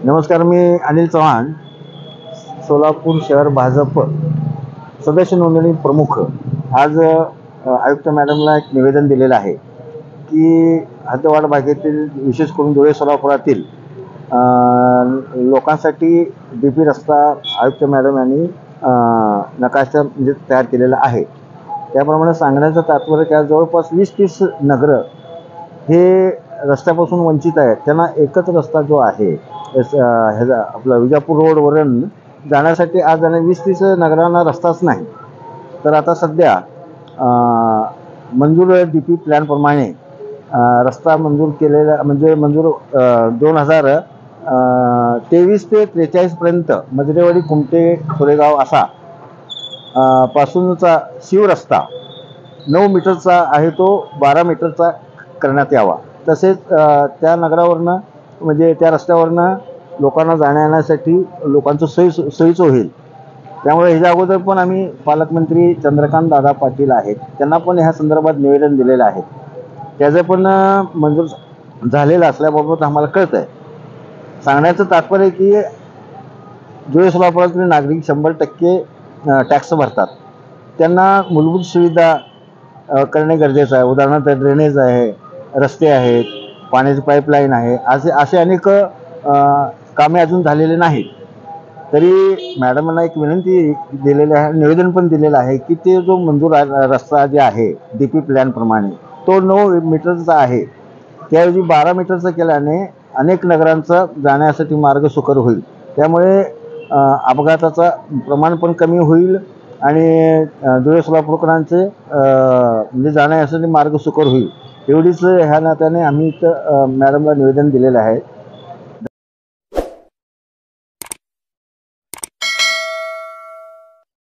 नमस्कार, मी अनिल चव्हाण, सोलापूर शहर भाजप सदस्य नोंदणी प्रमुख। आज आयुक्त मॅडमला एक निवेदन दिलेलं आहे की हद्दवाढ भागातील विशेष करून धुळे सोलापुरातील लोकांसाठी DP रस्ता आयुक्त मॅडम यांनी नकाशा म्हणजे तयार केलेला आहे। त्याप्रमाणे सांगण्याचं तात्पर्य की जवळपास 20-30 नगरं हे रस्त्यापासून वंचित आहेत। त्यांना एकच रस्ता जो आहे ह्याचा आपला विजापूर रोडवरून जाण्यासाठी आज 20-30 नगरांना रस्ताच नाही। तर आता सध्या मंजूर DP प्लॅनप्रमाणे रस्ता मंजूर केलेला म्हणजे मंजूर 2023 ते 43 पर्यंत मजरेवाडी कुमटे सोरेगाव असा पासूनचा शिवरस्ता 9 मीटरचा आहे तो 12 मीटरचा करण्यात यावा। तसेच त्या नगरावरनं म्हणजे त्या रस्त्यावरनं लोकांना जाण्यासाठी लोकांचं सोयीचं होईल। त्यामुळे ह्याच्या अगोदर पण आम्ही पालकमंत्री चंद्रकांत दादा पाटील आहेत त्यांना पण ह्या संदर्भात निवेदन दिलेलं आहे। त्याचं पण मंजूर झालेलं असल्याबाबत आम्हाला कळतं आहे। सांगण्याचं तात्पर्य की धुळे सोलापुरातील नागरिक 100% टॅक्स भरतात। त्यांना मूलभूत सुविधा करणे गरजेचं आहे। उदाहरणार्थ ड्रेनेज आहे, रस्ते आहेत, पाण्याची पाईपलाईन आहे, असे अनेक कामे अजून झालेले नाहीत। तरी मॅडमांना एक विनंती दिलेली आहे, निवेदन पण दिलेलं आहे की ते जो मंजूर रस्ता जे आहे DP प्लॅनप्रमाणे तो 9 मीटरचा आहे, त्याऐवजी 12 मीटरचा केल्याने अनेक नगरांचा जाण्यासाठी मार्ग सुकर होईल। त्यामुळे अपघाताचं प्रमाण पण कमी होईल आणि धुळे सोलापूरकरांचे म्हणजे जाण्यासाठी मार्ग सुकर होईल। एवढीच ह्या नात्याने आम्ही इथं मॅडमला निवेदन दिलेलं आहे।